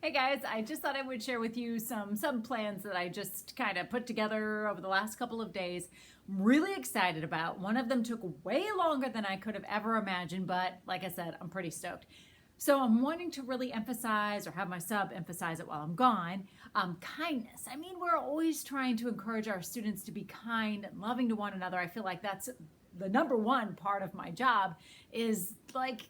Hey guys, I just thought I would share with you some plans that I just kind of put together over the last couple of days. I'm really excited about. One of them took way longer than I could have ever imagined, but like I said, I'm pretty stoked. So I'm wanting to really emphasize or have my sub emphasize it while I'm gone. Kindness. I mean, we're always trying to encourage our students to be kind and loving to one another. I feel like that's the number one part of my job is like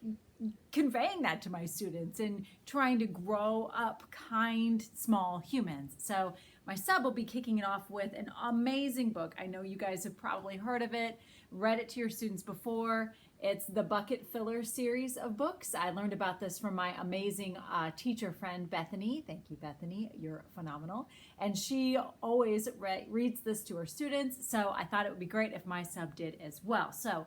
conveying that to my students and trying to grow up kind, small humans. So my sub will be kicking it off with an amazing book. I know you guys have probably heard of it, read it to your students before. It's the Bucket Filler series of books. I learned about this from my amazing teacher friend, Bethany. Thank you, Bethany. You're phenomenal. And she always reads this to her students. So I thought it would be great if my sub did as well. So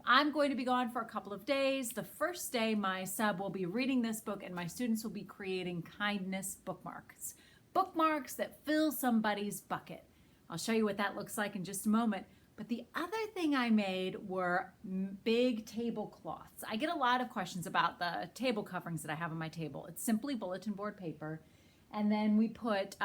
I'm going to be gone for a couple of days. The first day, my sub will be reading this book and my students will be creating kindness bookmarks. Bookmarks that fill somebody's bucket. I'll show you what that looks like in just a moment. But the other thing I made were big tablecloths. I get a lot of questions about the table coverings that I have on my table. It's simply bulletin board paper. And then we put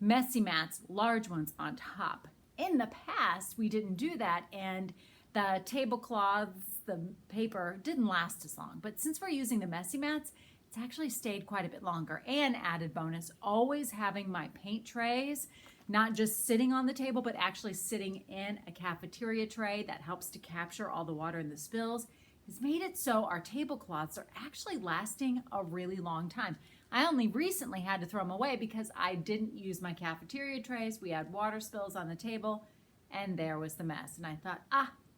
messy mats, large ones, on top. In the past, we didn't do that, and the tablecloths, the paper, didn't last as long. But since we're using the messy mats, it's actually stayed quite a bit longer. And added bonus, always having my paint trays not just sitting on the table, but actually sitting in a cafeteria tray that helps to capture all the water and the spills, has made it so our tablecloths are actually lasting a really long time. I only recently had to throw them away because I didn't use my cafeteria trays. We had water spills on the table, and there was the mess. And I thought,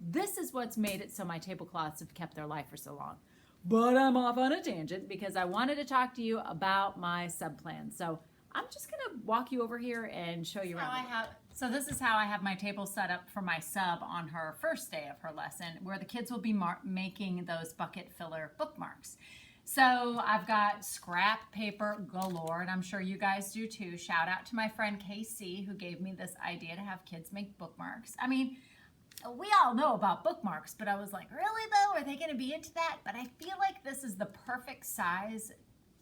this is what's made it so my tablecloths have kept their life for so long. But I'm off on a tangent because I wanted to talk to you about my sub plan. So I'm just gonna walk you over here and show you around. So this is how I have my table set up for my sub on her first day of her lesson, where the kids will be making those bucket filler bookmarks. So I've got scrap paper galore, and I'm sure you guys do too. Shout out to my friend Cassie, who gave me this idea to have kids make bookmarks. I mean, we all know about bookmarks, but I was like, really though? Are they gonna be into that? But I feel like this is the perfect size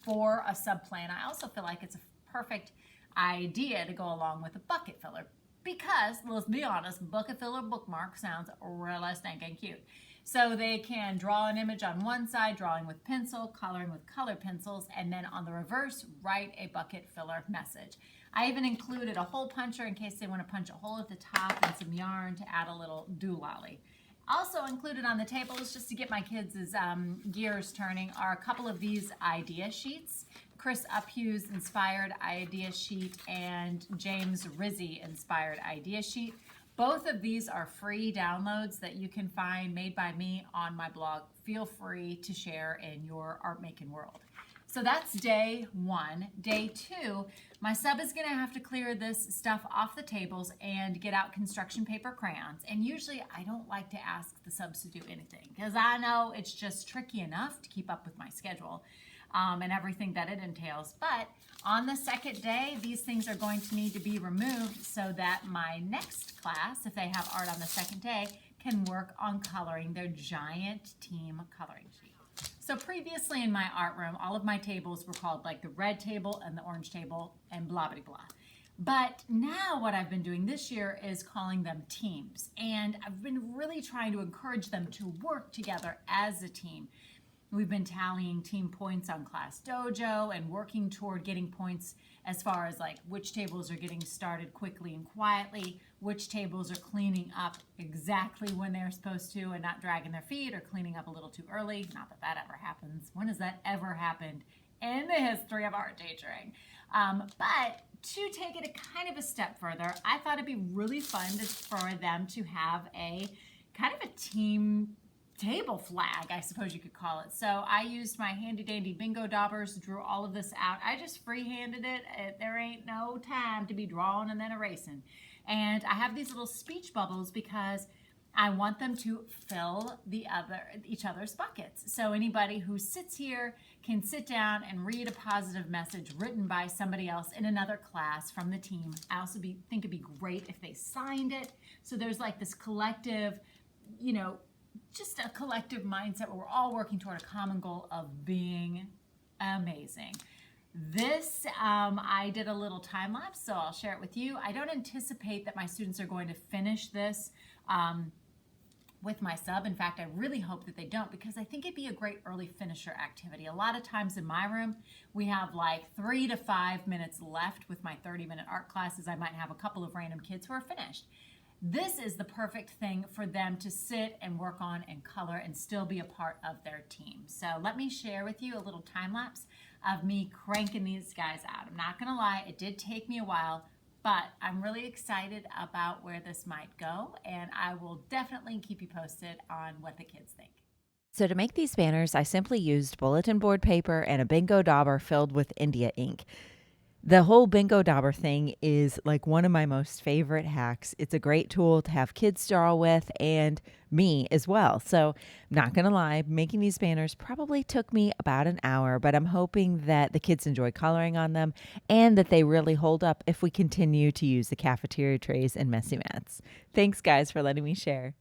for a sub plan. I also feel like it's a perfect idea to go along with a bucket filler because, let's be honest, bucket filler bookmark sounds really stinking cute. So they can draw an image on one side, drawing with pencil, coloring with color pencils, and then on the reverse, write a bucket filler message. I even included a hole puncher in case they want to punch a hole at the top and some yarn to add a little doolally. Also included on the table, is just to get my kids' gears turning, are a couple of these idea sheets. Chris Uphew's inspired idea sheet and James Rizzi inspired idea sheet. Both of these are free downloads that you can find made by me on my blog. Feel free to share in your art making world. So that's day one. Day two, my sub is gonna have to clear this stuff off the tables and get out construction paper crayons. And usually I don't like to ask the subs to do anything because I know it's just tricky enough to keep up with my schedule and everything that it entails. But on the second day, these things are going to need to be removed so that my next class, if they have art on the second day, can work on coloring their giant team coloring sheet. So previously in my art room, all of my tables were called like the red table and the orange table and blah, blah, blah. But now what I've been doing this year is calling them teams. And I've been really trying to encourage them to work together as a team. We've been tallying team points on Class Dojo and working toward getting points as far as like which tables are getting started quickly and quietly, which tables are cleaning up exactly when they're supposed to and not dragging their feet or cleaning up a little too early. Not that that ever happens. When has that ever happened in the history of art teaching? But to take it a kind of a step further, I thought it'd be really fun for them to have a kind of a team table flag, I suppose you could call it. So I used my handy dandy bingo daubers, drew all of this out. I just freehanded it. There ain't no time to be drawing and then erasing. And I have these little speech bubbles because I want them to fill each other's buckets. So anybody who sits here can sit down and read a positive message written by somebody else in another class from the team. I also think it'd be great if they signed it. So there's like this collective, just a collective mindset where we're all working toward a common goal of being amazing. This, I did a little time lapse, so I'll share it with you. I don't anticipate that my students are going to finish this with my sub. In fact, I really hope that they don't, because I think it'd be a great early finisher activity. A lot of times in my room, we have like 3 to 5 minutes left with my 30-minute art classes. I might have a couple of random kids who are finished. This is the perfect thing for them to sit and work on and color and still be a part of their team. So let me share with you a little time lapse of me cranking these guys out. I'm not gonna lie, it did take me a while, but I'm really excited about where this might go, and I will definitely keep you posted on what the kids think. So to make these banners, I simply used bulletin board paper and a bingo dauber filled with India ink. The whole bingo dauber thing is like one of my most favorite hacks. It's a great tool to have kids draw with, and me as well. So I'm not going to lie, making these banners probably took me about an hour, but I'm hoping that the kids enjoy coloring on them and that they really hold up if we continue to use the cafeteria trays and messy mats. Thanks, guys, for letting me share.